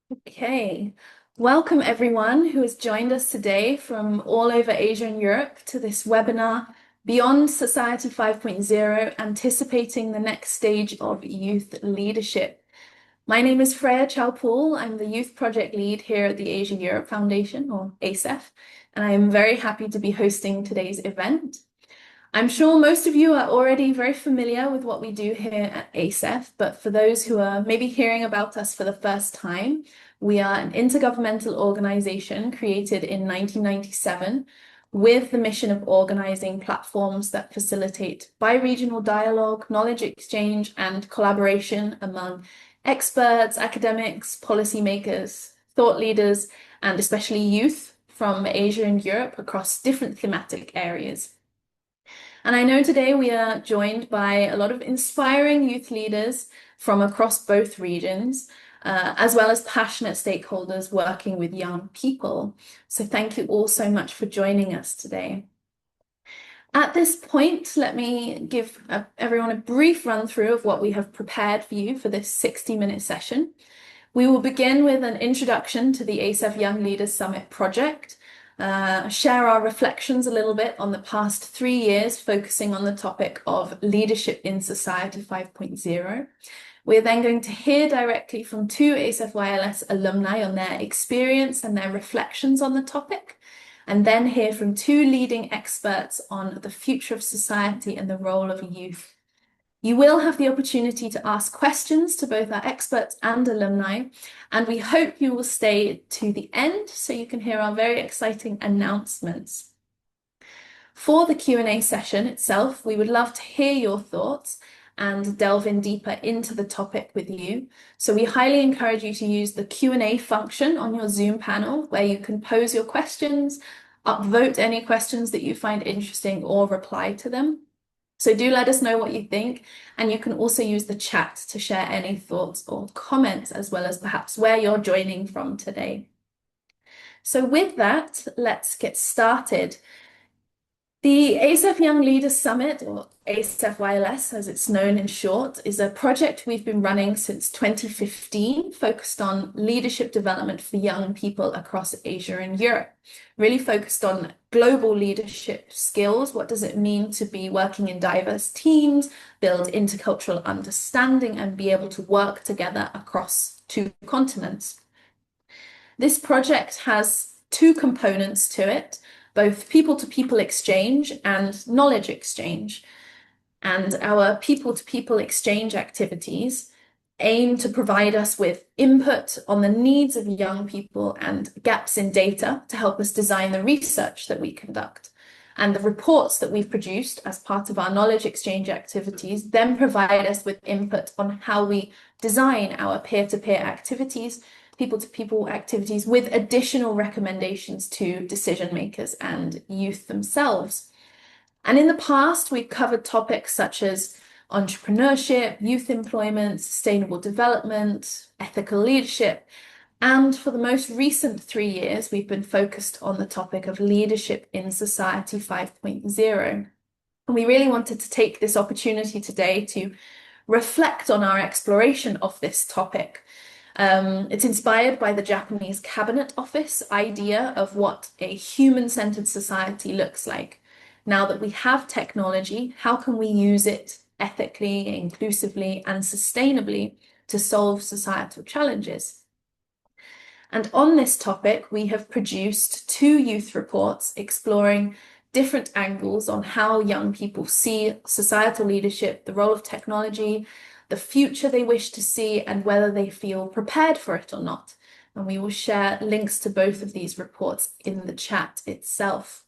Okay, welcome everyone who has joined us today from all over Asia and Europe to this webinar, Beyond Society 5.0, Anticipating the Next Stage of Youth Leadership. My name is Freya Chowpool. I'm the Youth Project Lead here at the Asia Europe Foundation, or ASEF, and I am very happy to be hosting today's event. I'm sure most of you are already very familiar with what we do here at ASEF, but for those who are maybe hearing about us for the first time, we are an intergovernmental organization created in 1997 with the mission of organizing platforms that facilitate bi-regional dialogue, knowledge exchange, and collaboration among experts, academics, policymakers, thought leaders, and especially youth from Asia and Europe across different thematic areas. And I know today we are joined by a lot of inspiring youth leaders from across both regions, as well as passionate stakeholders working with young people. So thank you all so much for joining us today. At this point, let me give everyone a brief run through of what we have prepared for you for this 60-minute session. We will begin with an introduction to the ASEF Young Leaders Summit project, share our reflections a little bit on the past 3 years, focusing on the topic of Leadership in Society 5.0. We're then going to hear directly from 2 ASEF YLS alumni on their experience and their reflections on the topic, and then hear from 2 leading experts on the future of society and the role of youth. You will have the opportunity to ask questions to both our experts and alumni, and we hope you will stay to the end so you can hear our very exciting announcements. For the Q&A session itself, we would love to hear your thoughts and delve in deeper into the topic with you. So we highly encourage you to use the Q&A function on your Zoom panel where you can pose your questions, upvote any questions that you find interesting or reply to them. So do let us know what you think, and you can also use the chat to share any thoughts or comments, as well as perhaps where you're joining from today. So with that, let's get started. The ASEF Young Leaders Summit, or ASEF YLS as it's known in short, is a project we've been running since 2015, focused on leadership development for young people across Asia and Europe, really focused on global leadership skills. What does it mean to be working in diverse teams, build intercultural understanding, and be able to work together across 2 continents? This project has 2 components to it, both people-to-people exchange and knowledge exchange. And our people-to-people exchange activities aim to provide us with input on the needs of young people and gaps in data to help us design the research that we conduct. And the reports that we've produced as part of our knowledge exchange activities then provide us with input on how we design our peer-to-peer activities, people-to-people activities, with additional recommendations to decision makers and youth themselves. And in the past, we've covered topics such as entrepreneurship, youth employment, sustainable development, ethical leadership. And for the most recent 3 years, we've been focused on the topic of leadership in Society 5.0. And we really wanted to take this opportunity today to reflect on our exploration of this topic. It's inspired by the Japanese Cabinet Office idea of what a human-centered society looks like. Now that we have technology, how can we use it ethically, inclusively, and sustainably to solve societal challenges? And on this topic, we have produced 2 youth reports exploring different angles on how young people see societal leadership, the role of technology, the future they wish to see, and whether they feel prepared for it or not. And we will share links to both of these reports in the chat itself.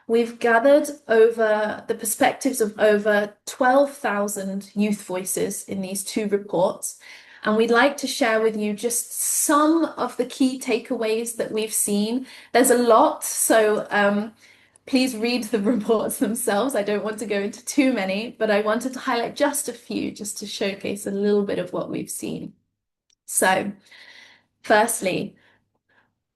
We've gathered over the perspectives of over 12,000 youth voices in these 2 reports, and we'd like to share with you just some of the key takeaways that we've seen. There's a lot, so please read the reports themselves. I don't want to go into too many, but I wanted to highlight just a few just to showcase a little bit of what we've seen. So, firstly,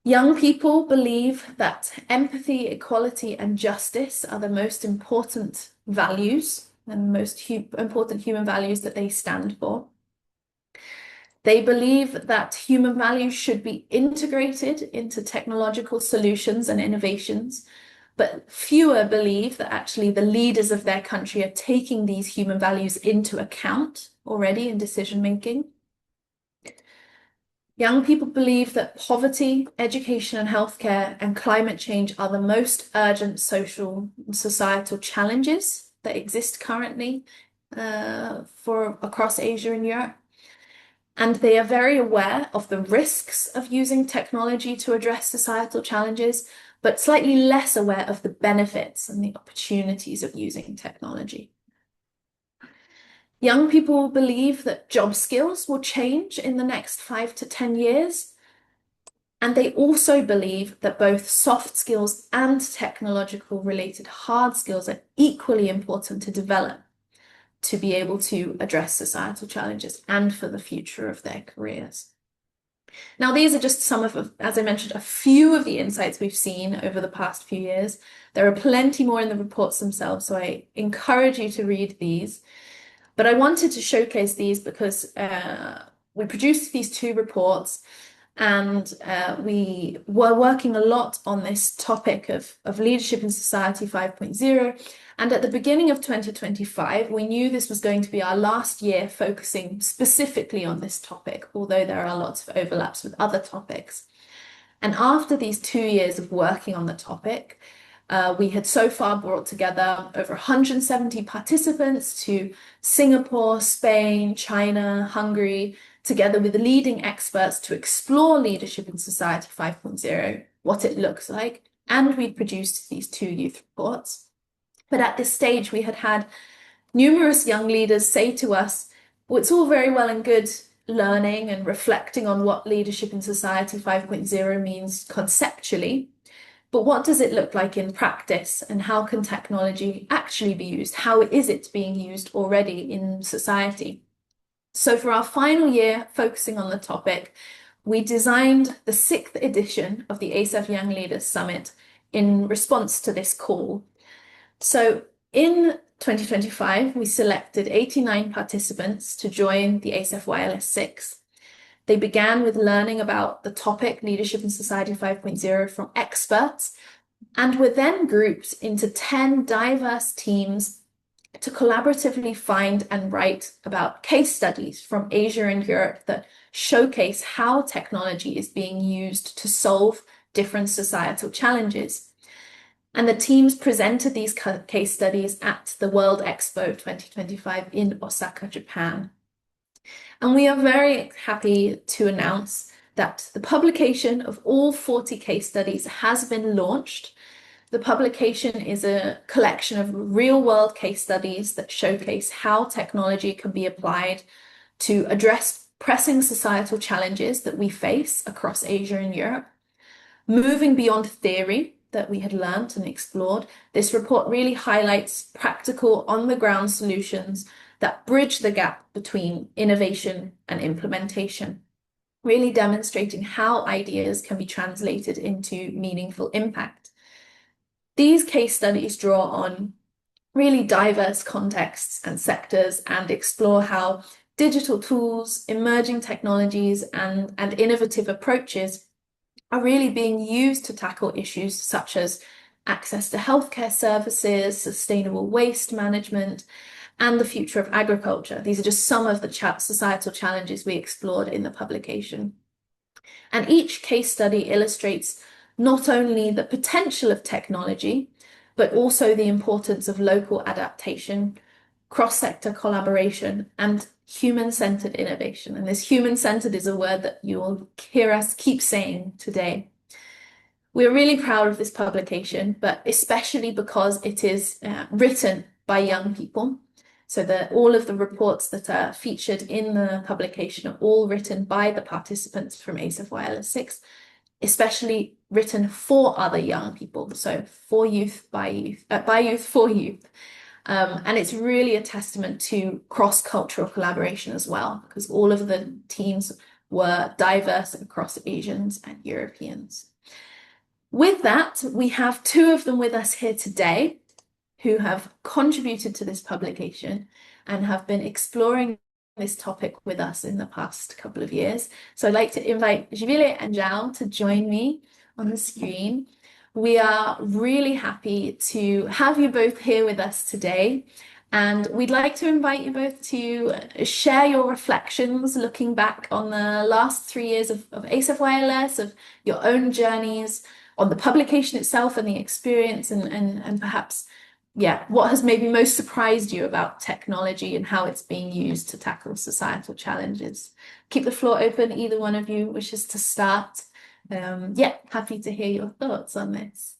young people believe that empathy, equality, and justice are the most important values and most important human values that they stand for. They believe that human values should be integrated into technological solutions and innovations, but fewer believe that actually the leaders of their country are taking these human values into account already in decision making. Young people believe that poverty, education and healthcare, and climate change are the most urgent social and societal challenges that exist currently for across Asia and Europe. And they are very aware of the risks of using technology to address societal challenges, but slightly less aware of the benefits and the opportunities of using technology. Young people believe that job skills will change in the next 5 to 10 years. And they also believe that both soft skills and technological related hard skills are equally important to develop to be able to address societal challenges and for the future of their careers. Now, these are just some of, as I mentioned, a few of the insights we've seen over the past few years. There are plenty more in the reports themselves, so I encourage you to read these. But I wanted to showcase these because we produced these two reports, and we were working a lot on this topic of Leadership in Society 5.0. And at the beginning of 2025, we knew this was going to be our last year focusing specifically on this topic, although there are lots of overlaps with other topics. And after these 2 years of working on the topic, we had so far brought together over 170 participants to Singapore, Spain, China, Hungary, together with leading experts to explore Leadership in Society 5.0, what it looks like. And we'd produced these 2 youth reports. But at this stage, we had had numerous young leaders say to us, well, it's all very well and good learning and reflecting on what Leadership in Society 5.0 means conceptually, but what does it look like in practice, and how can technology actually be used? How is it being used already in society? So for our final year focusing on the topic, we designed the 6th edition of the ASEF Young Leaders Summit in response to this call. So in 2025, we selected 89 participants to join the ASEF YLS 6. They began with learning about the topic Leadership in Society 5.0 from experts, and were then grouped into 10 diverse teams to collaboratively find and write about case studies from Asia and Europe that showcase how technology is being used to solve different societal challenges. And the teams presented these case studies at the World Expo 2025 in Osaka, Japan. And we are very happy to announce that the publication of all 40 case studies has been launched. The publication is a collection of real-world case studies that showcase how technology can be applied to address pressing societal challenges that we face across Asia and Europe. Moving beyond theory that we had learned and explored, this report really highlights practical on-the-ground solutions that bridge the gap between innovation and implementation, really demonstrating how ideas can be translated into meaningful impact. These case studies draw on really diverse contexts and sectors and explore how digital tools, emerging technologies, and innovative approaches are really being used to tackle issues such as access to healthcare services, sustainable waste management, and the future of agriculture. These are just some of the societal challenges we explored in the publication. And each case study illustrates not only the potential of technology, but also the importance of local adaptation, cross-sector collaboration, and human-centered innovation. And this human-centered is a word that you will hear us keep saying today. We're really proud of this publication, but especially because it is written by young people. So that all of the reports that are featured in the publication are all written by the participants from ASEF YLS 6, especially written for other young people. So for youth, by youth, for youth. And it's really a testament to cross-cultural collaboration as well, because all of the teams were diverse across Asians and Europeans. With that, we have 2 of them with us here today who have contributed to this publication and have been exploring this topic with us in the past couple of years. So I'd like to invite Jibile and Zhao to join me on the screen. We are really happy to have you both here with us today. And we'd like to invite you both to share your reflections looking back on the last 3 years of ASAP Wireless, of your own journeys, on the publication itself and the experience, and perhaps, yeah, what has maybe most surprised you about technology and how it's being used to tackle societal challenges. Keep the floor open, either one of you wishes to start. Yeah, happy to hear your thoughts on this.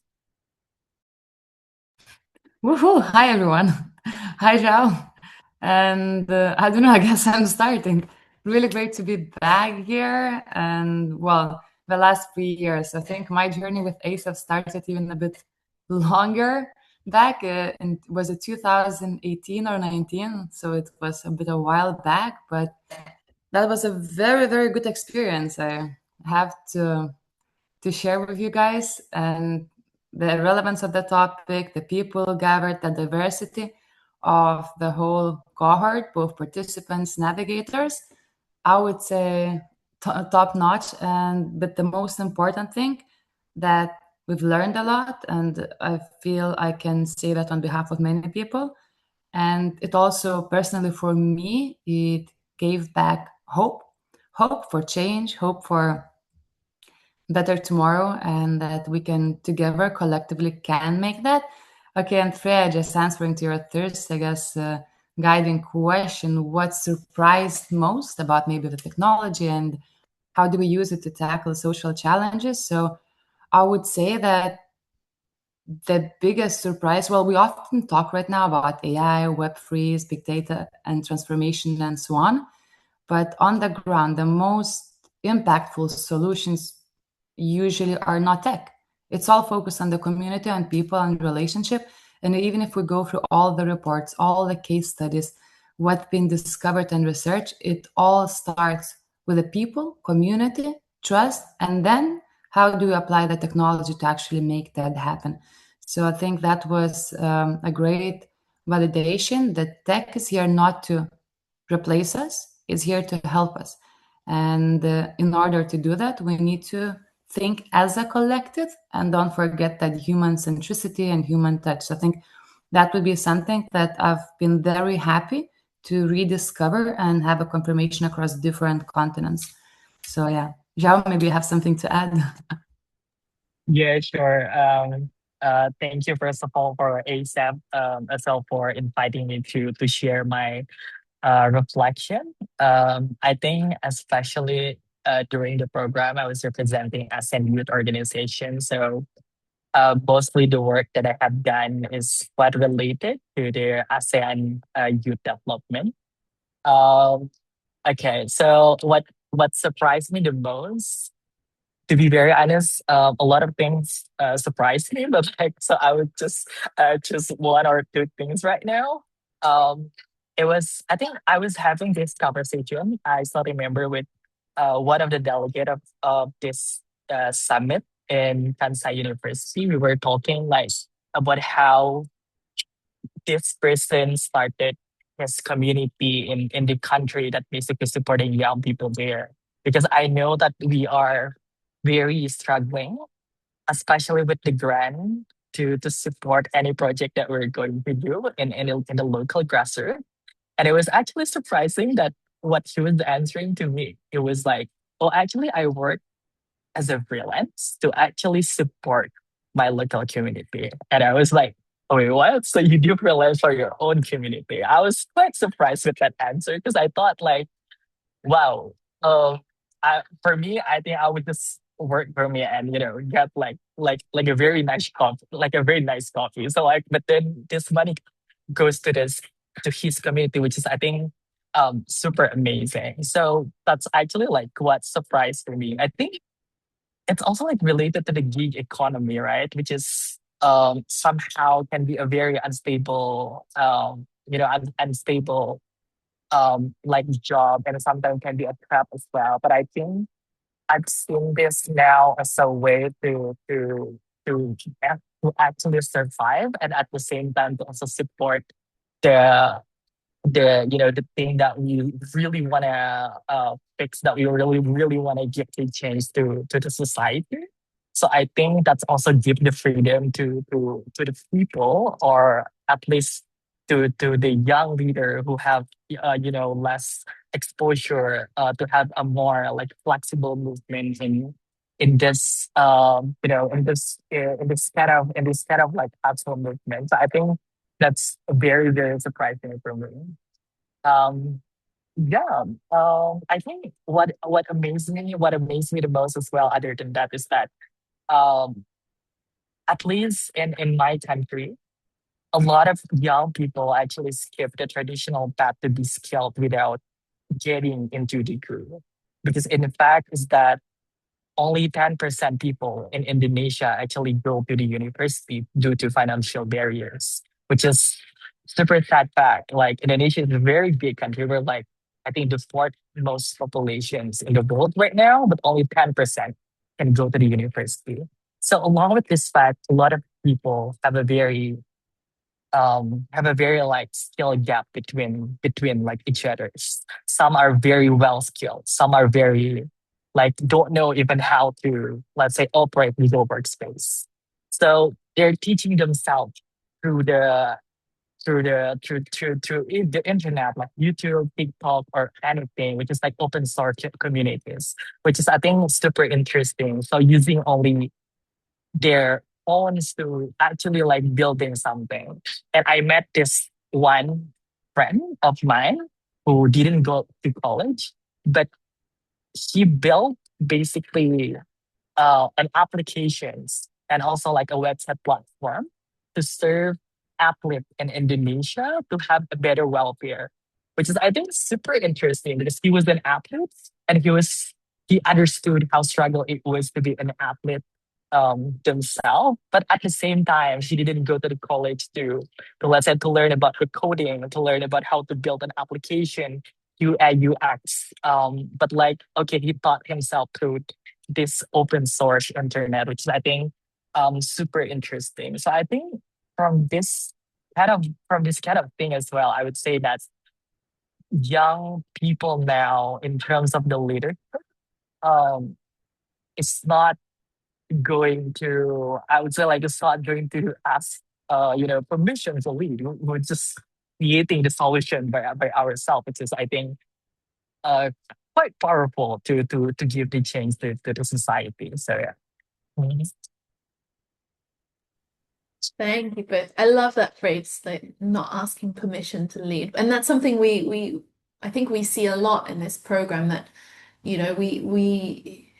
Woohoo! Hi everyone. Hi Zhao. And I don't know, I guess I'm starting. Really great to be back here. And well, the last 3 years, I think my journey with ASAP started even a bit longer back. And was it 2018 or 19? So it was a bit a while back, but that was a very, very good experience. I have to share with you guys, and the relevance of the topic, the people gathered, the diversity of the whole cohort, both participants, navigators, I would say top notch. And but the most important thing that we've learned a lot, and I feel I can say that on behalf of many people. And it also personally for me, it gave back hope for change, hope for better tomorrow, and that we can together collectively can make that. Okay, and Freya, just answering to your thirst, I guess, guiding question, what surprised most about maybe the technology and how do we use it to tackle social challenges? So I would say that the biggest surprise, well, we often talk right now about AI, Web3s, big data and transformation and so on. But on the ground, the most impactful solutions usually are not tech. It's all focused on the community and people and relationship. And even if we go through all the reports, all the case studies, what's been discovered and researched, it all starts with the people, community, trust, and then how do you apply the technology to actually make that happen? So I think that was a great validation that tech is here not to replace us, it's here to help us. And in order to do that, we need to think as a collective and don't forget that human centricity and human touch. So I think that would be something that I've been very happy to rediscover and have a confirmation across different continents. So yeah, Zhao, maybe you have something to add. Yeah, sure. Thank you first of all for ASAP as well for inviting me to share my reflection. I think especially during the program, I was representing ASEAN Youth Organization. So mostly the work that I have done is quite related to the ASEAN youth development. Um, okay, so what surprised me the most, to be very honest, a lot of things surprised me, but like, so I would just choose one or two things right now. Um, it was, I think I was having this conversation. I still remember with one of the delegate of this summit in Kansai University. We were talking like about how this person started his community in the country that basically supporting young people there. Because I know that we are very struggling, especially with the grant to support any project that we're going to do in the local grassroots. And it was actually surprising that what he was answering to me, it was like, oh, actually, I work as a freelance to actually support my local community. And I was like, oh, wait, what? So you do freelance for your own community? I was quite surprised with that answer because I thought like, wow, for me, I think I would just work for me and get like a very nice coffee, like a very nice coffee. So like, but then this money goes to his community, which is I think super amazing. So that's actually like what surprised me. I think it's also like related to the gig economy, right? Which is somehow can be a very unstable unstable like job, and sometimes can be a trap as well. But I think I've seen this now as a way to to actually survive, and at the same time to also support the the thing that we really want to fix, that we really want to give the change to the society. So I think that's also give the freedom to the people, or at least to the young leader who have less exposure, to have a more like flexible movement in this in this kind of like actual movement. So I think that's very surprising for me. Um, yeah, I think what amazed me the most as well, other than that, is that um, at least in my country, a lot of young people actually skip the traditional path to be skilled without getting into degree. Because in fact is that only 10% people in Indonesia actually go to the university due to financial barriers, which is super sad fact. Like Indonesia is a very big country. We're like, I think the fourth most populations in the world right now, but only 10% can go to the university. So along with this fact, a lot of people have a very like skill gap between like each other. Some are very well skilled, some are very like don't know even how to, let's say, operate legal workspace. So they're teaching themselves through the the internet, like YouTube, TikTok, or anything, which is like open source communities, which is I think super interesting. So using only their phones to actually like building something. And I met this one friend of mine who didn't go to college, but she built basically an applications and also like a website platform to serve athletes in Indonesia to have a better welfare, which is I think super interesting because he was an athlete and he understood how struggle it was to be an athlete themselves. But at the same time, she didn't go to the college to let's say to learn about the coding, to learn about how to build an application, UI UX. But like okay, he taught himself through this open source internet, which is I think super interesting. So I think from this from this kind of thing as well, I would say that young people now, in terms of the leader, um, it's not going to, I would say like it's not going to ask permission to lead. We're just creating the solution by ourselves, which is I think uh quite powerful to give the change to the society. So yeah. Mhm. Thank you both. I love that phrase, like not asking permission to lead. And that's something we I think we see a lot in this program, that we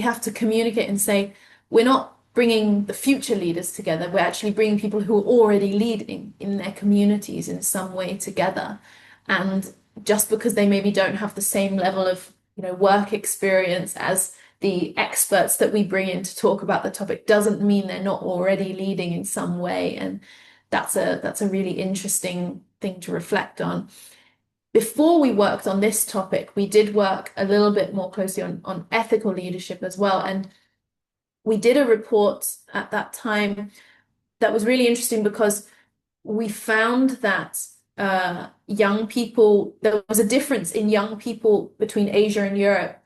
have to communicate and say we're not bringing the future leaders together. We're actually bringing people who are already leading in their communities in some way together. And just because they maybe don't have the same level of, work experience as the experts that we bring in to talk about the topic doesn't mean they're not already leading in some way. And that's a really interesting thing to reflect on. Before we worked on this topic, we did work a little bit more closely on ethical leadership as well. And we did a report at that time that was really interesting because we found that young people, there was a difference in young people between Asia and Europe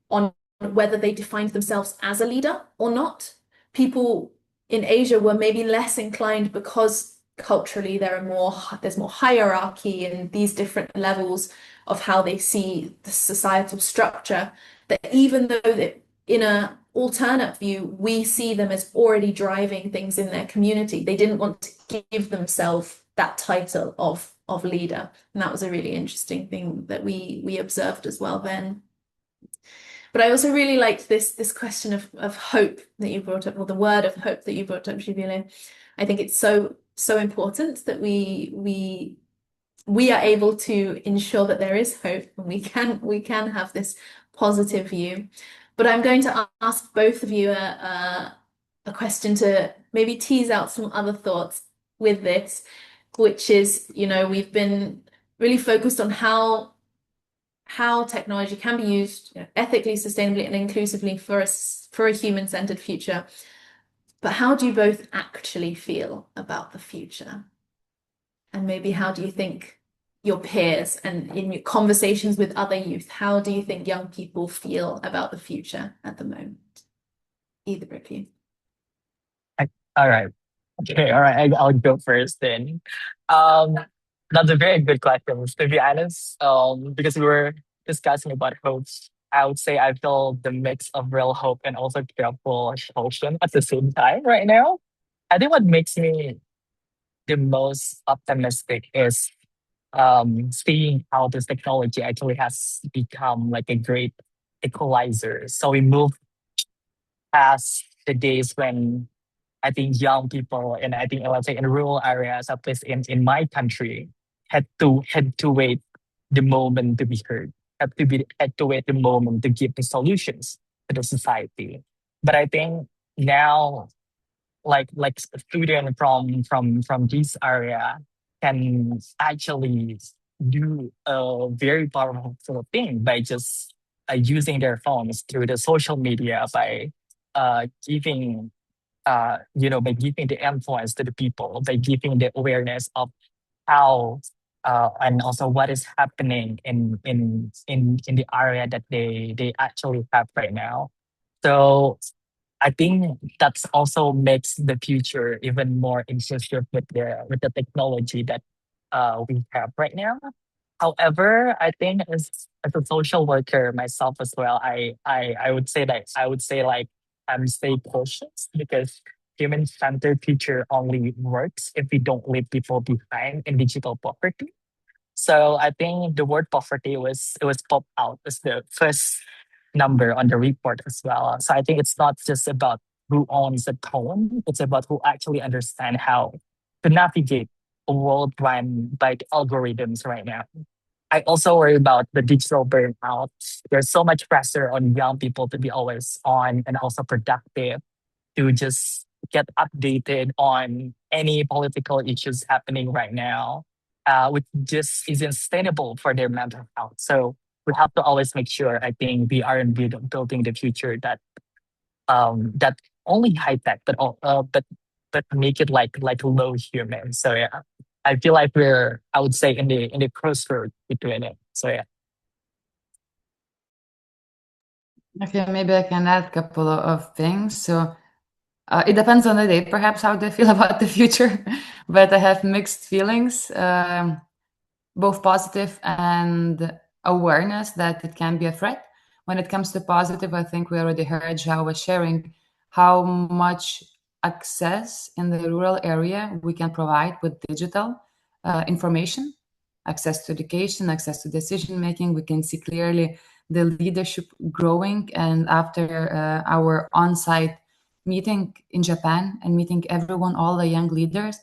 on whether they defined themselves as a leader or not. People in Asia were maybe less inclined because culturally there's more hierarchy and these different levels of how they see the societal structure, that even though that in a alternate view we see them as already driving things in their community, they didn't want to give themselves that title of leader. And that was a really interesting thing that we observed as well then. But I also really liked this question of hope that you brought up, or the word of hope that you brought up, Shibile. I think it's so important that we are able to ensure that there is hope and we can have this positive view. But I'm going to ask both of you a question to maybe tease out some other thoughts with this, which is, we've been really focused on how technology can be used, ethically, sustainably, and inclusively for a human-centered future. But how do you both actually feel about the future? And maybe how do you think your peers and in your conversations with other youth, how do you think young people feel about the future at the moment? Either of you. All right. Okay. All right. I'll go first then. Um, that's a very good question. To be honest, because we were discussing about hopes, I would say I feel the mix of real hope and also careful caution at the same time right now. I think what makes me the most optimistic is seeing how this technology actually has become like a great equalizer. So we move past the days when I think young people, and I think let's say in rural areas, at least in my country, had to wait the moment to be heard, had to wait the moment to give the solutions to the society. But I think now, like a student from this area can actually do a very powerful thing by just using their phones through the social media by giving by giving the influence to the people, by giving the awareness of how and also what is happening in the area that they actually have right now. So I think that's also makes the future even more inclusive with the technology that we have right now. However, I think as a social worker myself as well, I would say like I'm stay cautious because human-centered future only works if we don't leave people behind in digital poverty. So I think the word poverty was popped out as the first number on the report as well. So I think it's not just about who owns the phone; it's about who actually understand how to navigate a world run by the algorithms right now. I also worry about the digital burnout. There's so much pressure on young people to be always on and also productive to just get updated on any political issues happening right now, which just isn't sustainable for their mental health. So we have to always make sure, I think, we aren't building the future that only high tech, but make it like low human. So yeah, I feel like we're, I would say, in the crossroad between it. So yeah. Okay, maybe I can add a couple of things. So it depends on the day, perhaps, how they feel about the future, but I have mixed feelings, both positive and awareness that it can be a threat. When it comes to positive, I think we already heard Zhao was sharing how much access in the rural area we can provide with digital information, access to education, access to decision making. We can see clearly the leadership growing. And after our on-site meeting in Japan and meeting everyone, all the young leaders,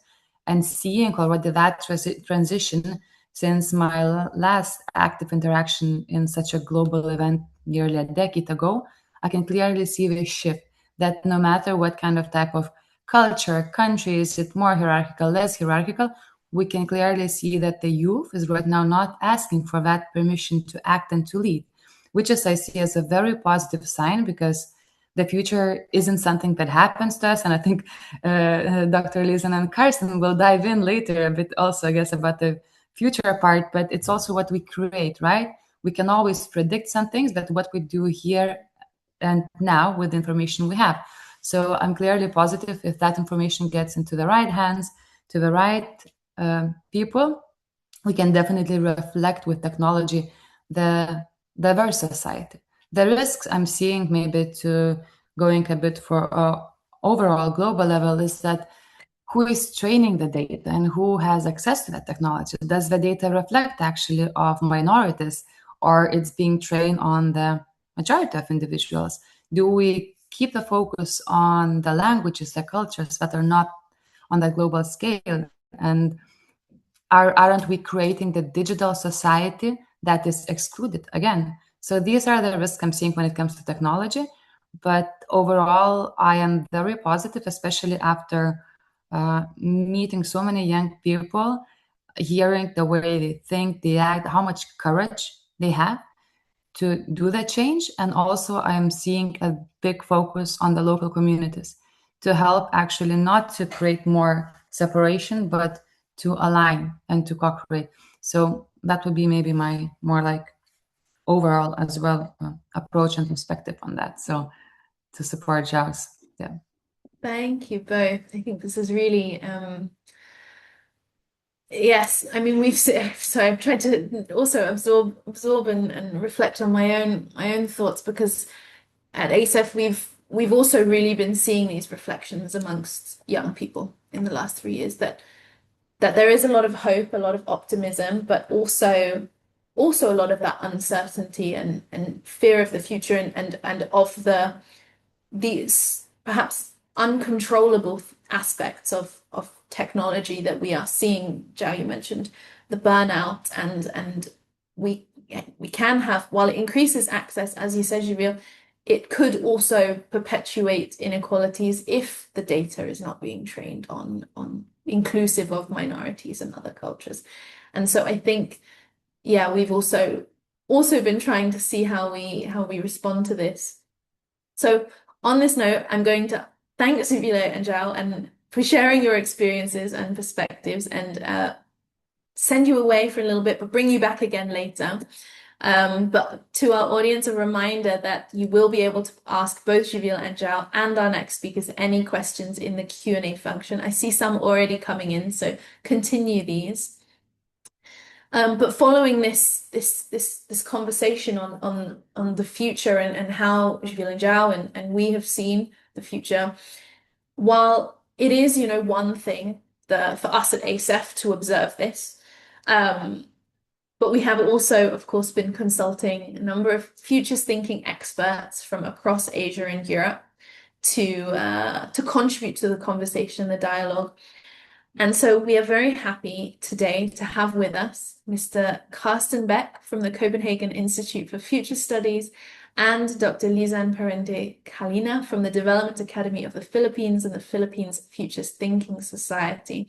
and seeing already that transition since my last active interaction in such a global event nearly a decade ago, I can clearly see the shift that no matter what kind of type of culture, country, is it more hierarchical, less hierarchical, we can clearly see that the youth is right now not asking for that permission to act and to lead, which is I see as a very positive sign because the future isn't something that happens to us. And I think Dr. Lisen and Carsten will dive in later a bit also, I guess, about the future part, but it's also what we create, right? We can always predict some things, but what we do here and now with the information we have. So I'm clearly positive if that information gets into the right hands, to the right people, we can definitely reflect with technology the diverse society. The risks I'm seeing, maybe to going a bit for overall global level, is that who is training the data and who has access to that technology? Does the data reflect actually of minorities, or it's being trained on the majority of individuals? Do we keep the focus on the languages, the cultures that are not on that global scale? And aren't we creating the digital society that is excluded again? So these are the risks I'm seeing when it comes to technology. But overall, I am very positive, especially after meeting so many young people, hearing the way they think, they act, how much courage they have to do that change. And also I'm seeing a big focus on the local communities to help actually not to create more separation, but to align and to co-create. So that would be maybe my more like overall as well approach and perspective on that. So to support Zhao's, yeah. Thank you both. I think this is really yes, I mean so I've tried to also absorb and reflect on my own thoughts, because at ASEF we've also really been seeing these reflections amongst young people in the last 3 years, that there is a lot of hope, a lot of optimism, but also a lot of that uncertainty and fear of the future, and of these perhaps uncontrollable aspects of technology that we are seeing. Zhao, you mentioned the burnout, and we can have, while it increases access, as you said, Jibril, it could also perpetuate inequalities if the data is not being trained on inclusive of minorities and other cultures. And so I think, yeah, we've also been trying to see how we respond to this. So on this note, I'm going to thank Suvilo and Zhao and for sharing your experiences and perspectives, and send you away for a little bit, but bring you back again later. But to our audience, a reminder that you will be able to ask both Jibril and Zhao and our next speakers any questions in the Q&A function. I see some already coming in, so continue these. But following this conversation on the future and how Jibril and Zhao and we have seen the future, while it is, one thing for us at ASEF to observe this, but we have also, of course, been consulting a number of futures thinking experts from across Asia and Europe to contribute to the conversation, the dialogue. And so we are very happy today to have with us Mr. Carsten Beck from the Copenhagen Institute for Future Studies and Dr. Lizan Parente Kalina from the Development Academy of the Philippines and the Philippines Futures Thinking Society,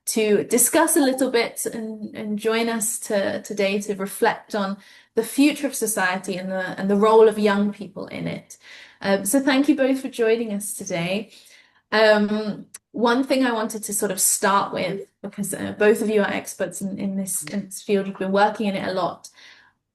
to discuss a little bit and join us today to reflect on the future of society and the role of young people in it. So thank you both for joining us today. One thing I wanted to sort of start with, because both of you are experts in this field, you've been working in it a lot,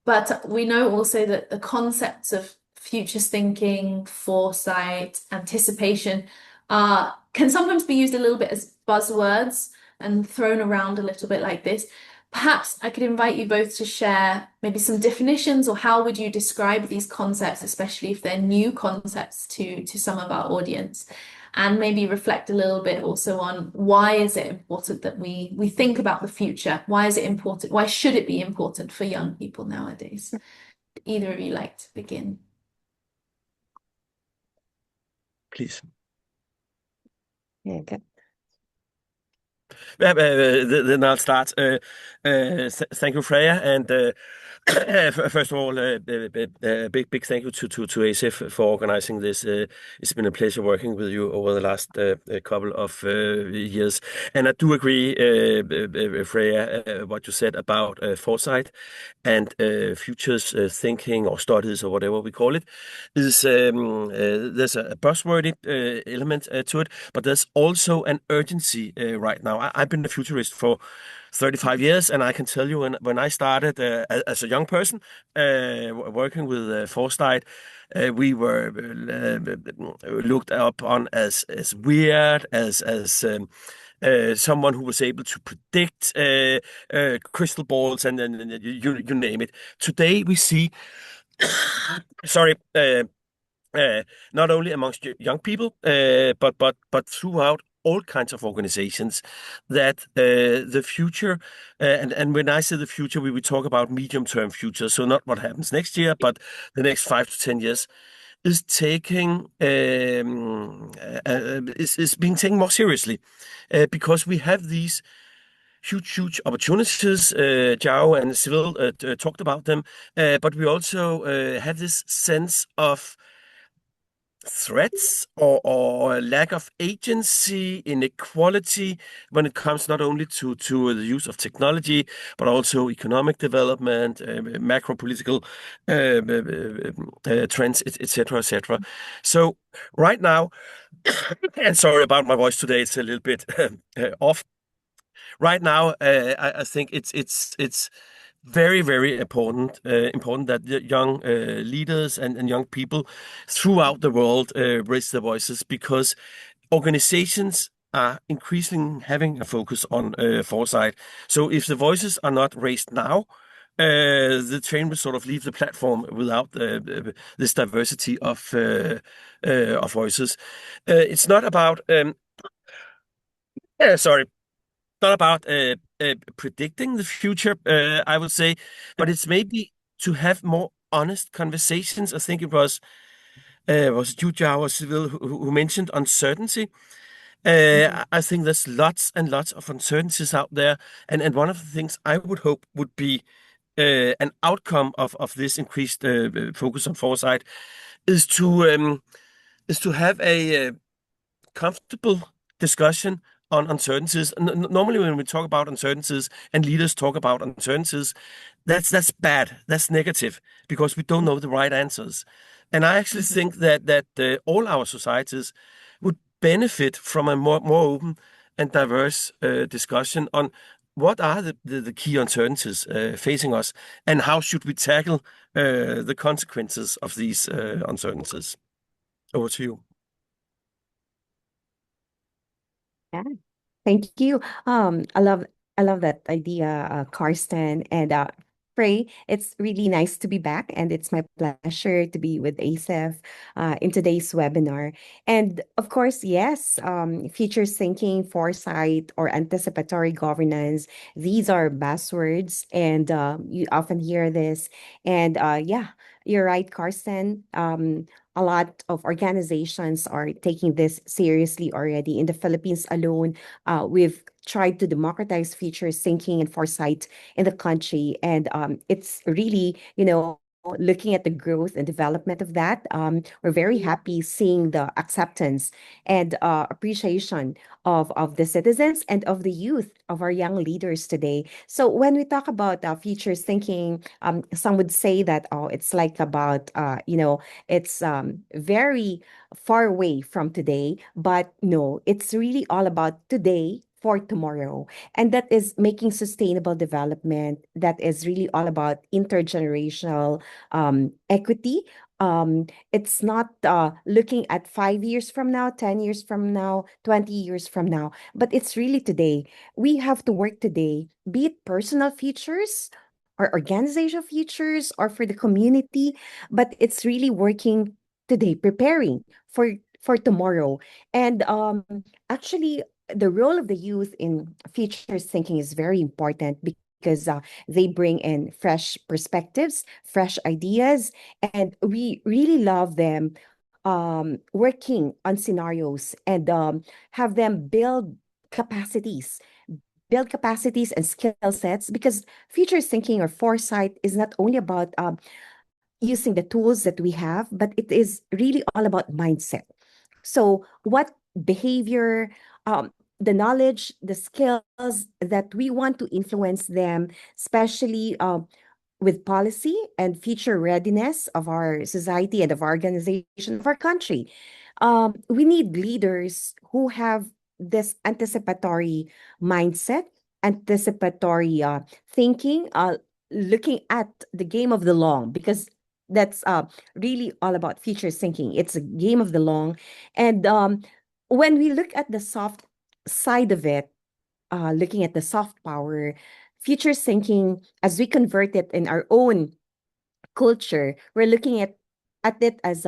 but we know also that the concepts of futures thinking, foresight, anticipation can sometimes be used a little bit as buzzwords and thrown around a little bit like this. Perhaps I could invite you both to share maybe some definitions, or how would you describe these concepts, especially if they're new concepts to some of our audience, and maybe reflect a little bit also on why is it important that we think about the future? Why is it important? Why should it be important for young people nowadays? Either of you like to begin? Please. Yeah, okay. Then I'll start. Thank you, Freya, and first of all, big thank you to ASEF for organizing this. It's been a pleasure working with you over the last couple of years, and I do agree, Freya, what you said about foresight and futures thinking or studies or whatever we call it. Is there's a buzzwordy element to it, but there's also an urgency right now. I've been a futurist for 35 years, and I can tell you when I started as a young person working with foresight, we were looked upon as weird, as someone who was able to predict crystal balls, and then you name it. Today we see, sorry. Not only amongst young people, but throughout all kinds of organizations, that the future, and when I say the future, we talk about medium-term future, so not what happens next year, but the next 5 to 10 years, is taking is being taken more seriously, because we have these huge opportunities. Zhao and Cyril talked about them, but we also have this sense of threats or lack of agency, inequality, when it comes not only to the use of technology, but also economic development, macro political trends, etc., etc. So right now, and sorry about my voice today, it's a little bit off. right now, I think it's very, very important that the young leaders and young people throughout the world raise their voices, because organizations are increasingly having a focus on foresight. So if the voices are not raised now, the train will sort of leave the platform without this diversity of voices. It's not about sorry, not about predicting the future, I would say, but it's maybe to have more honest conversations. I think it was you, Jao, or Civil, who mentioned uncertainty. I think there's lots and lots of uncertainties out there, and one of the things I would hope would be an outcome of this increased focus on foresight is to have a comfortable discussion on uncertainties. Normally, when we talk about uncertainties and leaders talk about uncertainties, that's bad. That's negative, because we don't know the right answers. And I actually think that all our societies would benefit from a more open and diverse discussion on what are the key uncertainties facing us, and how should we tackle the consequences of these uncertainties. Over to you. Yeah. Thank you. I love that idea, Karsten and Frey. It's really nice to be back, and it's my pleasure to be with ASEF in today's webinar. And of course, yes, future thinking, foresight, or anticipatory governance, these are buzzwords, and you often hear this. And yeah, you're right, Karsten. A lot of organizations are taking this seriously already. In the Philippines alone, we've tried to democratize future thinking and foresight in the country. And it's really, looking at the growth and development of that, we're very happy seeing the acceptance and appreciation of the citizens and of the youth, of our young leaders today. So when we talk about futures thinking, some would say that, oh, it's like about, it's very far away from today. But no, it's really all about today for tomorrow. And that is making sustainable development. That is really all about intergenerational equity. It's not looking at 5 years from now, 10 years from now, 20 years from now, but it's really today. We have to work today, be it personal futures or organizational futures or for the community, but it's really working today, preparing for tomorrow. And actually, the role of the youth in futures thinking is very important because they bring in fresh perspectives, fresh ideas, and we really love them working on scenarios and have them capacities build capacities and skill sets, because future thinking or foresight is not only about using the tools that we have, but it is really all about mindset. So what behavior, the knowledge, the skills that we want to influence them, especially with policy and future readiness of our society and of our organization, of our country. We need leaders who have this anticipatory mindset, anticipatory thinking, looking at the game of the long, because that's really all about future thinking. It's a game of the long. And when we look at the soft side of it, looking at the soft power, future thinking, as we convert it in our own culture, we're looking at it as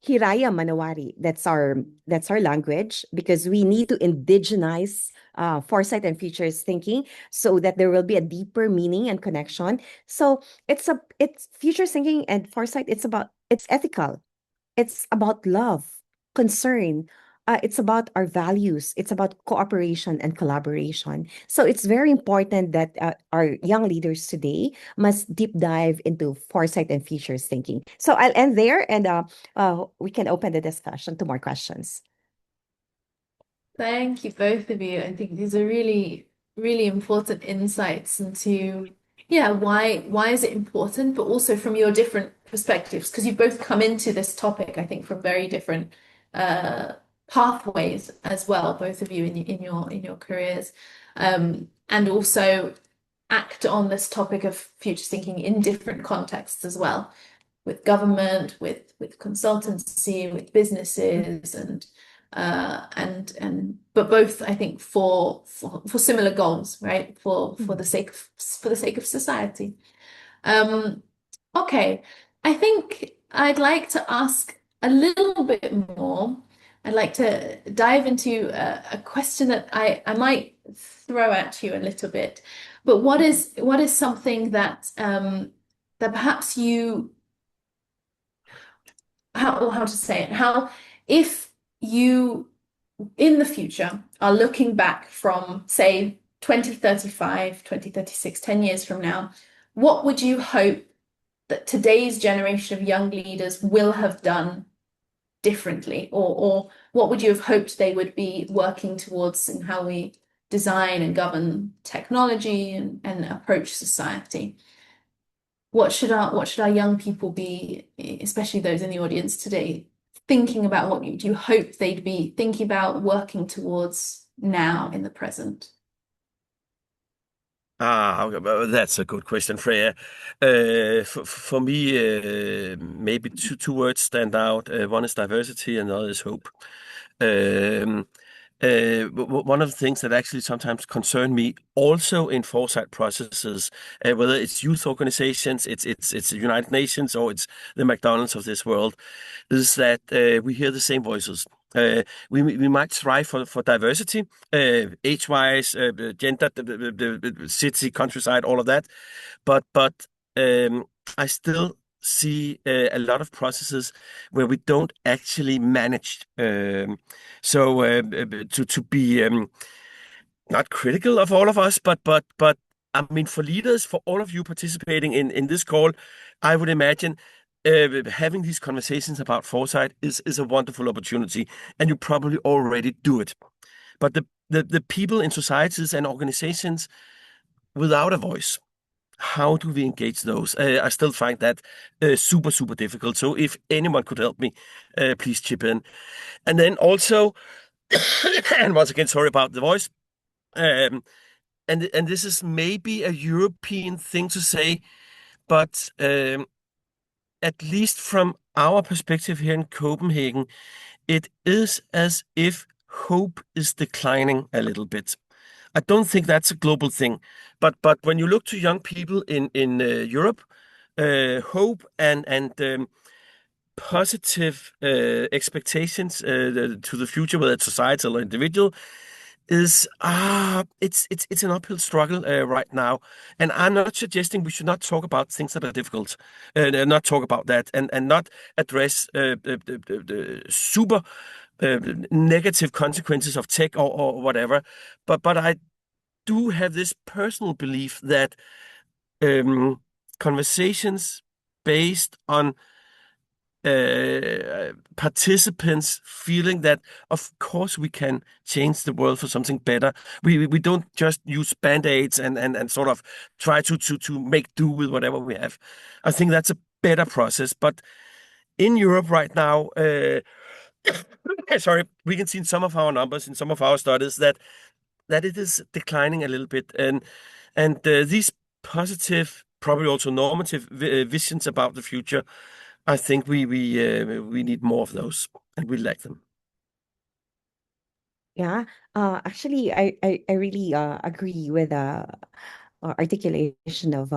Hiraya Manawari. That's our language, because we need to indigenize foresight and futures thinking so that there will be a deeper meaning and connection. So it's future thinking and foresight. It's ethical. It's about love, concern. It's about our values. It's about cooperation and collaboration. So it's very important that our young leaders today must deep dive into foresight and futures thinking. So I'll end there, and we can open the discussion to more questions. Thank you, both of you. I think these are really, really important insights into, yeah, why is it important, but also from your different perspectives, because you've both come into this topic, I think, from very different pathways as well, both of you in your careers. and also act on this topic of future thinking in different contexts as well, with government, with consultancy, with businesses, and but both, I think, for similar goals, right? For the sake of society. Okay, I think I'd like to ask a little bit more. I'd like to dive into a question that I might throw at you a little bit. But what is something that that perhaps you, how to say it, how, if you in the future are looking back from, say, 2035, 2036, 10 years from now, what would you hope that today's generation of young leaders will have done differently, or what would you have hoped they would be working towards in how we design and govern technology and approach society? What should our young people be, especially those in the audience today, thinking about? What do you hope they'd be thinking about, working towards now in the present? Well, that's a good question, Freya. For me, maybe two words stand out. One is diversity, and the other is hope. One of the things that actually sometimes concern me, also in foresight processes, whether it's youth organizations, it's the United Nations, or it's the McDonald's of this world, is that we hear the same voices. We might strive for diversity, age-wise, gender, the city, countryside, all of that, but I still see a lot of processes where we don't actually manage. To be not critical of all of us, but I mean, for leaders, for all of you participating in this call, I would imagine having these conversations about foresight is a wonderful opportunity, and you probably already do it. But the people in societies and organizations without a voice, how do we engage those? I still find that super difficult. So if anyone could help me, please chip in. And then also, and once again, sorry about the voice. And this is maybe a European thing to say, but at least from our perspective here in Copenhagen, it is as if hope is declining a little bit. I don't think that's a global thing, but when you look to young people in Europe, hope and positive expectations to the future, whether it's societal or individual, is it's an uphill struggle right now. And I'm not suggesting we should not talk about things that are difficult, not talk about that, and not address the super negative consequences of tech or whatever. But I do have this personal belief that conversations based on participants feeling that of course we can change the world for something better. We don't just use band-aids and sort of try to make do with whatever we have. I think that's a better process. But in Europe right now, sorry, we can see in some of our numbers, in some of our studies, that it is declining a little bit, and these positive, probably also normative visions about the future, I think we need more of those, and we lack them. Yeah, actually, I really agree with articulation of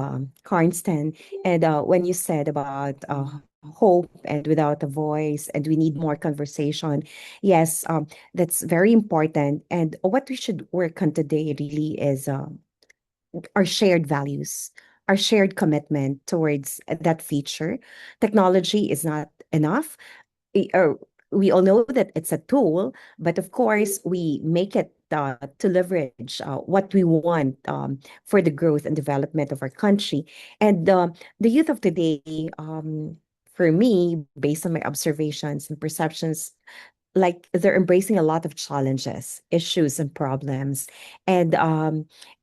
Karnstein, and when you said about hope and without a voice, and we need more conversation. Yes, that's very important. And what we should work on today really is our shared values, our shared commitment towards that feature. Technology is not enough. We all know that it's a tool, but of course, we make it to leverage what we want for the growth and development of our country. And the youth of today, for me, based on my observations and perceptions, like they're embracing a lot of challenges, issues, and problems. And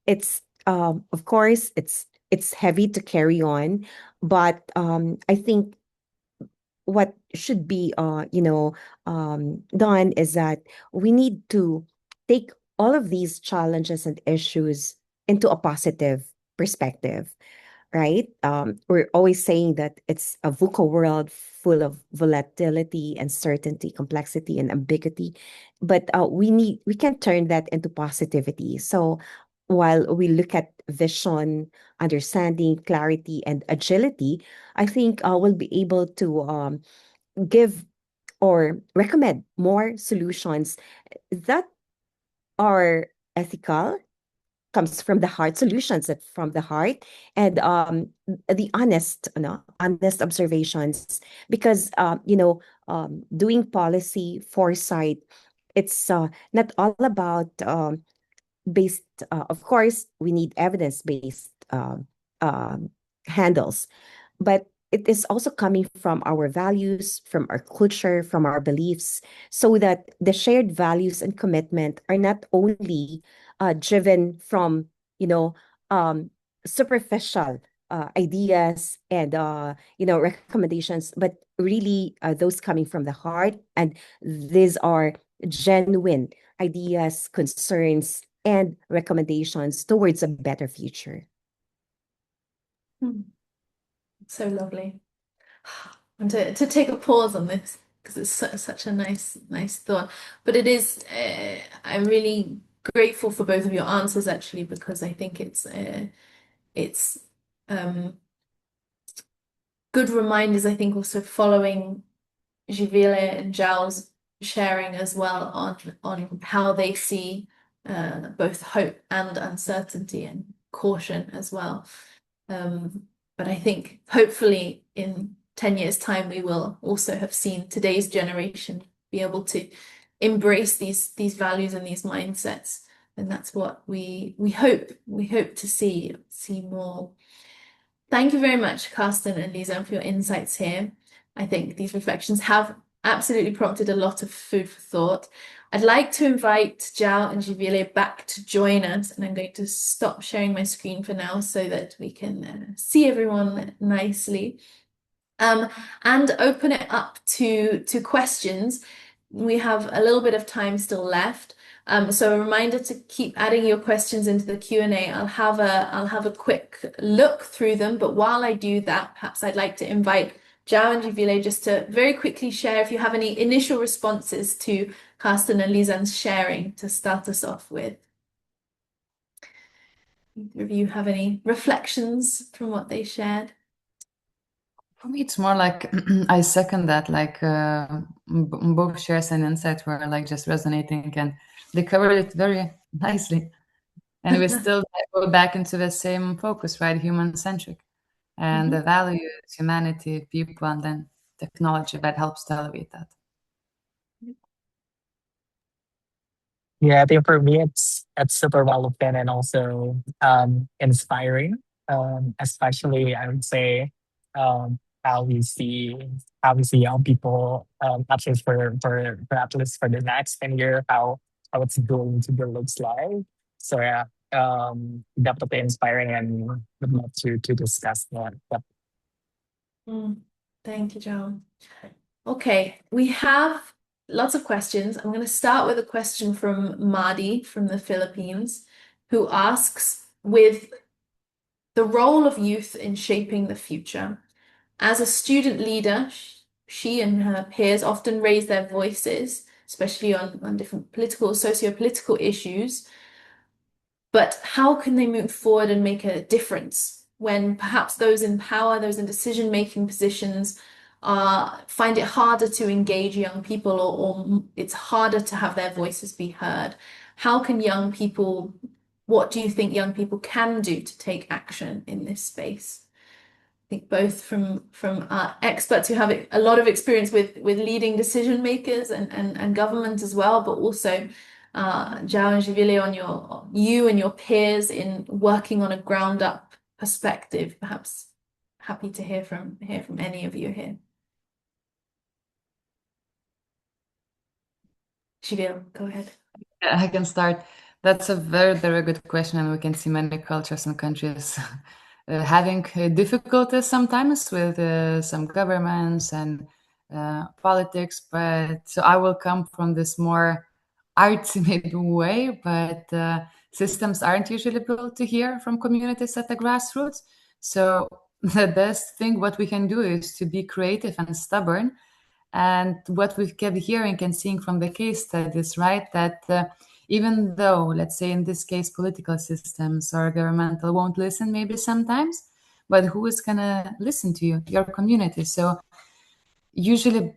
it's of course it's heavy to carry on, but I think what should be done is that we need to take all of these challenges and issues into a positive perspective, right? We're always saying that it's a VUCA world full of volatility, uncertainty, complexity, and ambiguity, but we can turn that into positivity. So while we look at vision, understanding, clarity, and agility, I think we'll be able to give or recommend more solutions that are ethical, comes from the heart, solutions that from the heart, and the honest observations. Because doing policy foresight, it's not all about based. Of course, we need evidence-based um, handles, but it is also coming from our values, from our culture, from our beliefs, so that the shared values and commitment are not only driven from, you know, um, superficial ideas and, recommendations, but really those coming from the heart. And these are genuine ideas, concerns, and recommendations towards a better future. Hmm. So lovely. And to take a pause on this, because it's such a nice thought. But it is, I'm really grateful for both of your answers actually, because I think it's good reminders, I think, also following Jivile and Zhao's sharing as well on how they see both hope and uncertainty and caution as well. But I think hopefully in 10 years' time, we will also have seen today's generation be able to embrace these values and these mindsets. And that's what we hope to see more. Thank you very much, Carsten and Lisa, for your insights here. I think these reflections have absolutely prompted a lot of food for thought. I'd like to invite Zhao and Jivile back to join us, and I'm going to stop sharing my screen for now so that we can see everyone nicely. And open it up to questions. We have a little bit of time still left. So a reminder to keep adding your questions into the Q&A. I'll have a quick look through them, but while I do that, perhaps I'd like to invite Zhao and Jivile just to very quickly share if you have any initial responses to Carsten and Lisan's sharing to start us off with. Either of you have any reflections from what they shared? For me, it's more like I second that. Like both shares and insights were like just resonating, and they covered it very nicely. And we still go back into the same focus, right? Human centric, and the values, humanity, people, and then technology that helps to elevate that. Yeah, I think for me it's super relevant and also inspiring. Especially I would say how we see young people, not just for at least for the next 10 year, how it's going to be looks like. So yeah, definitely inspiring and would love to discuss that. Yep. Thank you, Zhao. Okay, we have lots of questions. I'm going to start with a question from Madi from the Philippines, who asks, with the role of youth in shaping the future, as a student leader, she and her peers often raise their voices, especially on different socio-political issues. But how can they move forward and make a difference when perhaps those in power, those in decision-making positions, find it harder to engage young people, or it's harder to have their voices be heard? How can young people, what do you think young people can do to take action in this space? I think both from experts who have a lot of experience with leading decision makers and government as well, but also Zhao and Jivile, on you and your peers in working on a ground up perspective. Perhaps happy to hear from any of you here. Jivile, go ahead. I can start. That's a very, very good question, and we can see many cultures and countries having difficulties sometimes with some governments and politics. But so I will come from this more artsy maybe way, but systems aren't usually built to hear from communities at the grassroots. So the best thing what we can do is to be creative and stubborn. And what we've kept hearing and seeing from the case studies, right, that even though, let's say in this case, political systems or governmental won't listen maybe sometimes, but who is going to listen to you? Your community. So usually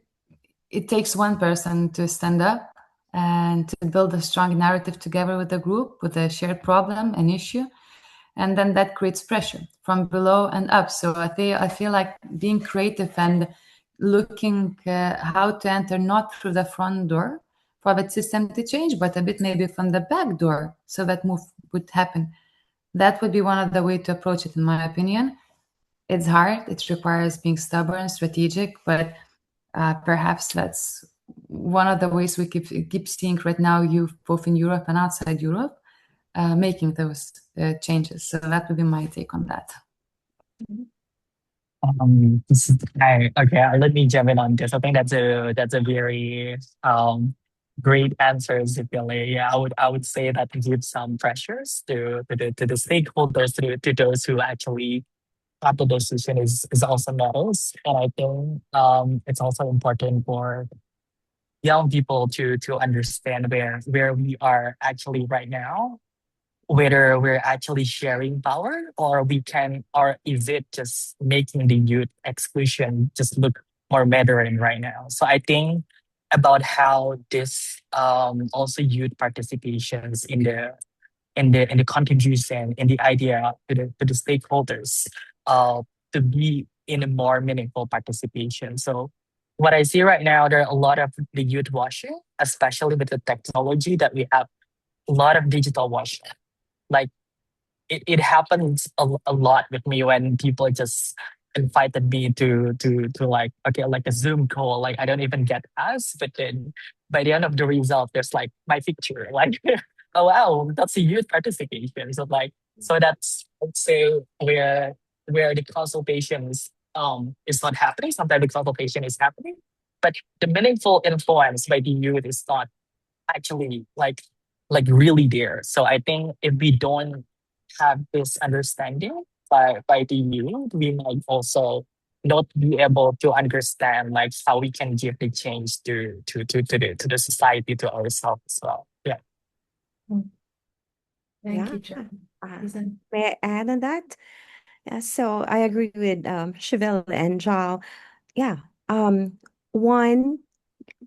it takes one person to stand up and to build a strong narrative together with the group, with a shared problem, an issue. And then that creates pressure from below and up. So I feel like being creative and looking how to enter not through the front door for that system to change, but a bit maybe from the back door, so that move would happen. That would be one of the way to approach it, in my opinion. It's hard. It requires being stubborn, strategic, but perhaps that's one of the ways we keep seeing right now, youth both in Europe and outside Europe, making those changes. So that would be my take on that. Okay, let me jump in on this. I think that's a very great answer, Zipili. Yeah, I would say that gives some pressures to the stakeholders, to those who actually have the decision is also matters. And I think it's also important for young people to understand where we are actually right now, whether we're actually sharing power, or is it just making the youth exclusion just look more mattering right now. So I think about how this also youth participations in the contribution, in the idea to the stakeholders to be in a more meaningful participation. So what I see right now, there are a lot of the youth washing, especially with the technology that we have, a lot of digital washing. Like it happens a lot with me when people just invited me to like, okay, like a Zoom call. Like I don't even get asked, but then by the end of the result, there's like my picture. Like, oh wow, that's a youth participation. So that's, let's say, where the consultation is not happening. Sometimes the consultation is happening, but the meaningful influence by the youth is not actually like really there. So I think if we don't have this understanding by the youth, we might also not be able to understand like how we can give the change to the society, to ourselves as well. Yeah. Thank Yeah. you, Joe. May I add on that? Yeah, so I agree with Chevelle and Zhao. Yeah, one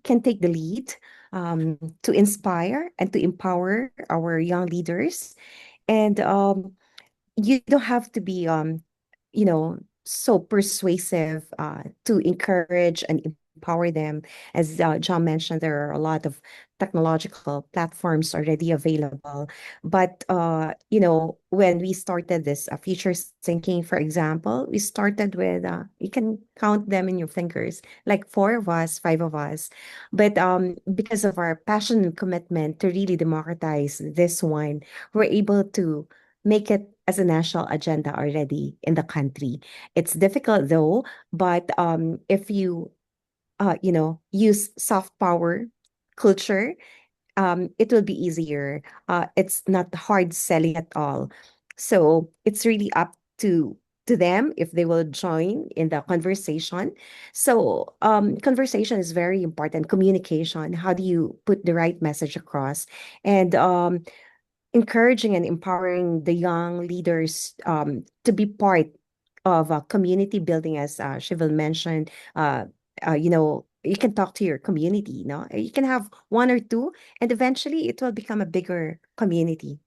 can take the lead to inspire and to empower our young leaders. And you don't have to be so persuasive to encourage and empower them. As John mentioned, there are a lot of technological platforms already available. But when we started this future thinking, for example, we started with you can count them in your fingers, like 4 of us, 5 of us. But because of our passion and commitment to really democratize this one, we're able to make it as a national agenda already in the country. It's difficult though, but if you use soft power culture, it will be easier. It's not hard selling at all. So it's really up to them if they will join in the conversation. So conversation is very important. Communication. How do you put the right message across? And encouraging and empowering the young leaders to be part of community building, as Shival mentioned. You can talk to your community. You can have one or two, and eventually it will become a bigger community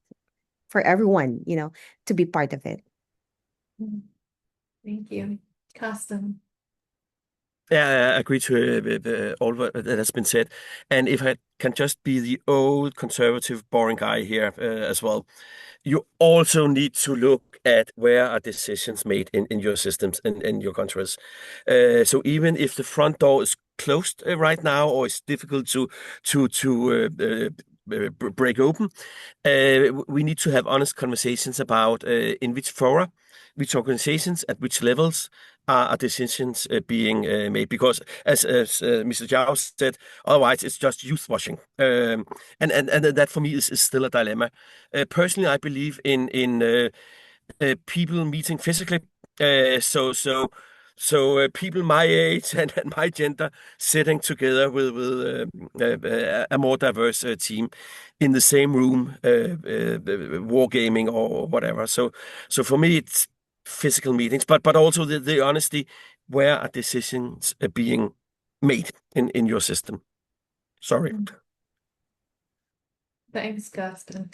for everyone. To be part of it. Thank you, Carsten. Yeah, I agree to all that has been said. And if I can just be the old conservative, boring guy here as well, you also need to look at where are decisions made in your systems and in your countries. So even if the front door is closed right now, or it's difficult to break open, we need to have honest conversations about in which fora, which organizations, at which levels are decisions being made? Because as Mr. Zhao said, otherwise it's just youth washing, and that for me is still a dilemma. Personally, I believe in people meeting physically. So people my age and my gender sitting together with a more diverse team in the same room, wargaming or whatever. So for me, it's physical meetings, but also the honesty. Where are decisions being made in your system? Sorry. Thanks, Carsten.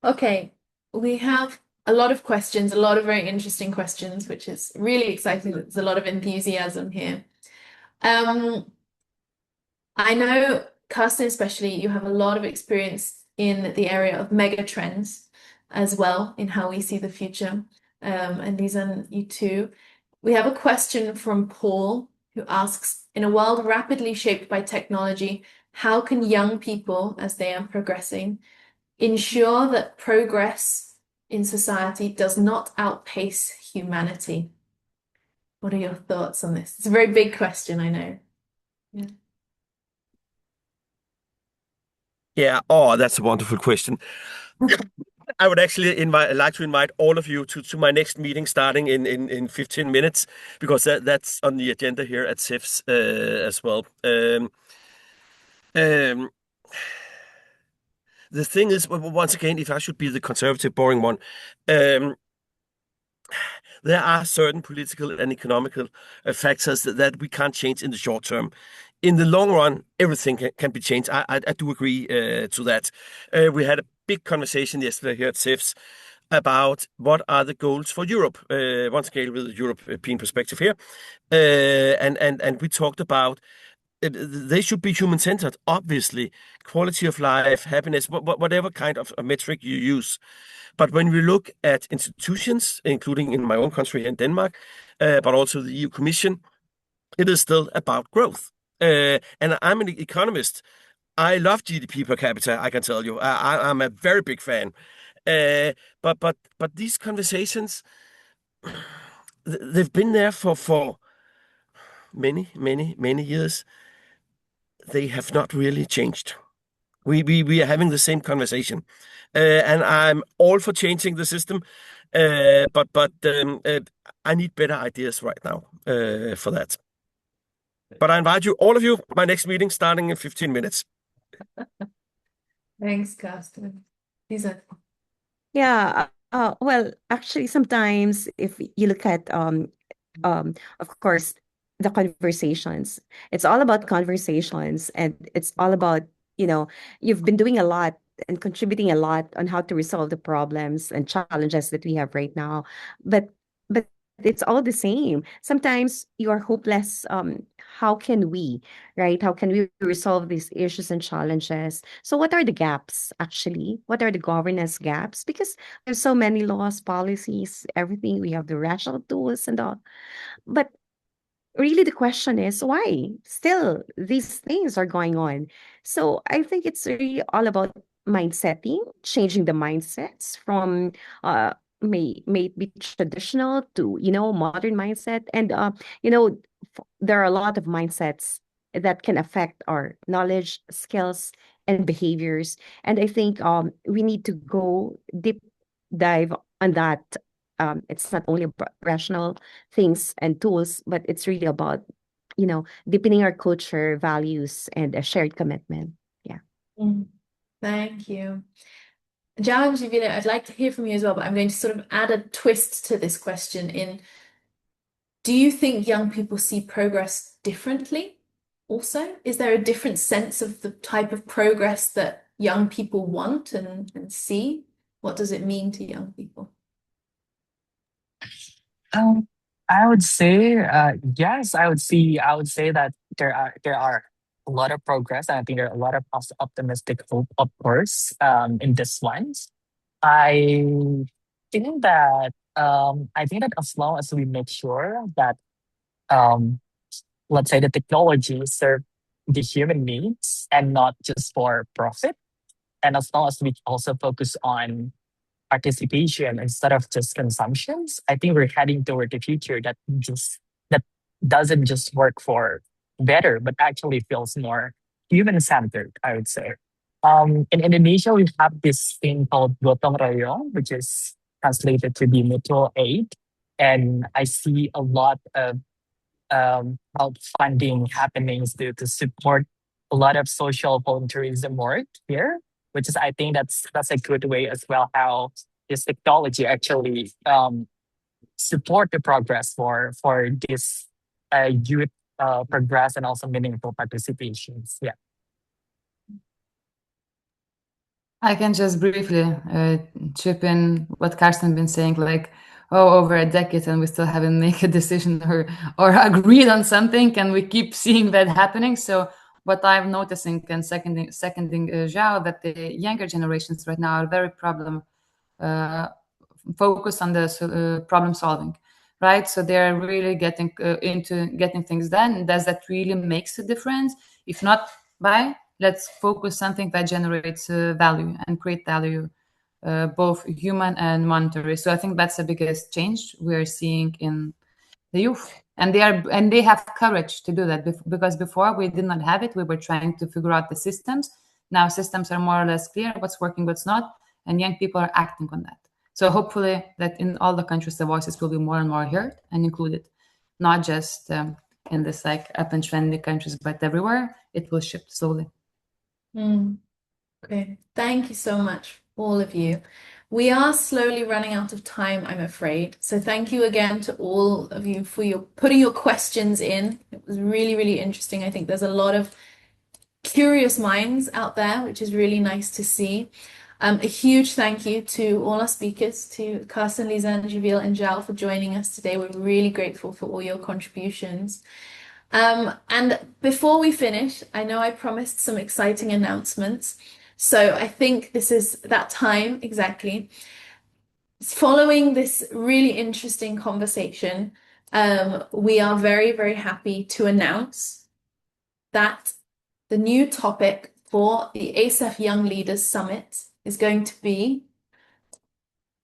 Okay, we have a lot of questions, a lot of very interesting questions, which is really exciting. There's a lot of enthusiasm here. I know, Carsten, especially, you have a lot of experience in the area of mega trends as well, in how we see the future. And Lisa, you too. We have a question from Paul, who asks, in a world rapidly shaped by technology, how can young people, as they are progressing, ensure that progress in society does not outpace humanity? What are your thoughts on this? It's a very big question, I know. Yeah. Yeah. Oh, that's a wonderful question. I would actually like to invite all of you to my next meeting starting in 15 minutes, because that's on the agenda here at CIFS as well. The thing is, once again, if I should be the conservative, boring one, there are certain political and economical factors that we can't change in the short term. In the long run, everything can be changed. I do agree to that. We had a big conversation yesterday here at CIFS about what are the goals for Europe, once again with a European perspective here. And we talked about they should be human-centered, obviously, quality of life, happiness, whatever kind of a metric you use. But when we look at institutions, including in my own country in Denmark, but also the EU Commission, it is still about growth. And I'm an economist. I love GDP per capita, I can tell you. I'm a very big fan. But these conversations, they've been there for many years. They have not really changed. We are having the same conversation, and I'm all for changing the system, but I need better ideas right now for that. But I invite you, all of you, my next meeting starting in 15 minutes. Thanks, Carsten. Lisa. Yeah, well, actually, sometimes if you look at of course, the conversations, it's all about conversations, and it's all about, you've been doing a lot and contributing a lot on how to resolve the problems and challenges that we have right now. But it's all the same. Sometimes you are hopeless. How can we, right? How can we resolve these issues and challenges? So what are the gaps actually? What are the governance gaps? Because there's so many laws, policies, everything. We have the rational tools and all. But really the question is why still these things are going on. So I think it's really all about mindsetting, changing the mindsets from may be traditional to modern mindset. And there are a lot of mindsets that can affect our knowledge, skills, and behaviors. And I think we need to go deep dive on that. It's not only about rational things and tools, but it's really about, deepening our culture, values, and a shared commitment. Yeah. Thank you. Zhao and Jivila, I'd like to hear from you as well, but I'm going to sort of add a twist to this question in, do you think young people see progress differently also? Is there a different sense of the type of progress that young people want and see? What does it mean to young people? I would say yes. I would say that there are a lot of progress, and I think there are a lot of optimistic hope, of course, in this one. I think that as long as we make sure that um, let's say the technology serve the human needs and not just for profit, and as long as we also focus on participation instead of just consumptions, I think we're heading toward the future that doesn't just work for better, but actually feels more human-centered, I would say. In Indonesia, we have this thing called gotong royong, which is translated to be mutual aid. And I see a lot of crowdfunding happenings to support a lot of social volunteerism work here, which is I think that's a good way as well how this technology actually support the progress for this youth progress and also meaningful participations. Yeah. I can just briefly chip in what Karsten been saying, like, oh, over a decade and we still haven't made a decision or agreed on something, and we keep seeing that happening. So what I'm noticing and seconding Zhao, that the younger generations right now are very focused on the problem solving, right? So they're really getting into getting things done. Does that really makes a difference? If not, bye. Let's focus something that generates value and create value, both human and monetary. So I think that's the biggest change we're seeing in the youth, and they have courage to do that because before we did not have it. We were trying to figure out the systems. Now systems are more or less clear, what's working, what's not, and young people are acting on that. So hopefully that in all the countries the voices will be more and more heard and included, not just in this like up and trendy countries, but everywhere. It will shift slowly. Okay, thank you so much, all of you. We are slowly running out of time, I'm afraid. So thank you again to all of you for putting your questions in. It was really, really interesting. I think there's a lot of curious minds out there, which is really nice to see. A huge thank you to all our speakers, to Karsten, Lisa, and Javier and Zhao for joining us today. We're really grateful for all your contributions. And before we finish, I know I promised some exciting announcements. So I think this is that time exactly. Following this really interesting conversation, we are very, very happy to announce that the new topic for the ASEF Young Leaders Summit is going to be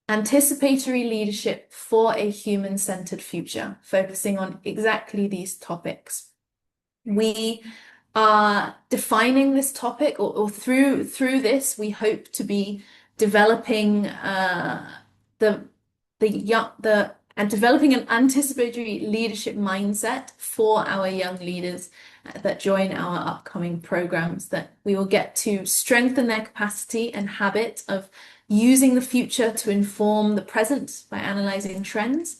Anticipatory Leadership for a Human-Centered Future, focusing on exactly these topics. We are defining this topic, or through this, we hope to be developing developing an anticipatory leadership mindset for our young leaders that join our upcoming programs, that we will get to strengthen their capacity and habit of using the future to inform the present by analyzing trends,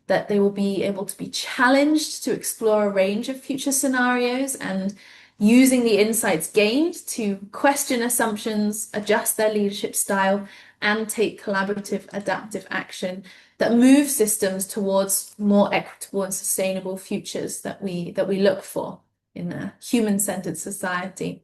that they will be able to be challenged to explore a range of future scenarios and using the insights gained to question assumptions, adjust their leadership style, and take collaborative adaptive action that move systems towards more equitable and sustainable futures that we look for in a human-centered society.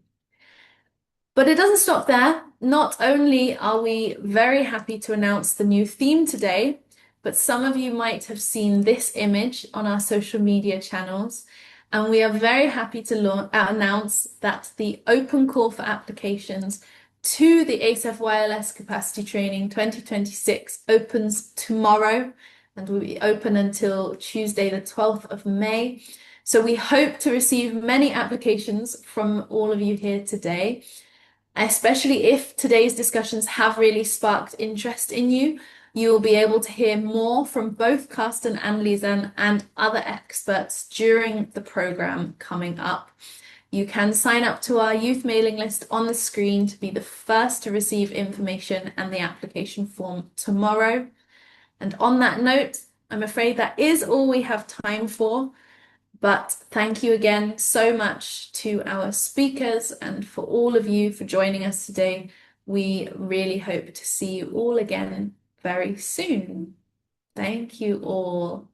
But it doesn't stop there. Not only are we very happy to announce the new theme today, but some of you might have seen this image on our social media channels. And we are very happy to announce that the open call for applications to the ASEF YLS Capacity Training 2026 opens tomorrow and will be open until Tuesday, the 12th of May. So we hope to receive many applications from all of you here today, especially if today's discussions have really sparked interest in you. You will be able to hear more from both Karsten and Lizanne and other experts during the program coming up. You can sign up to our youth mailing list on the screen to be the first to receive information and the application form tomorrow. And on that note, I'm afraid that is all we have time for. But thank you again so much to our speakers and for all of you for joining us today. We really hope to see you all again very soon. Thank you all.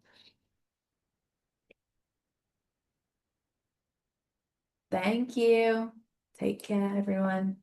Thank you. Take care, everyone.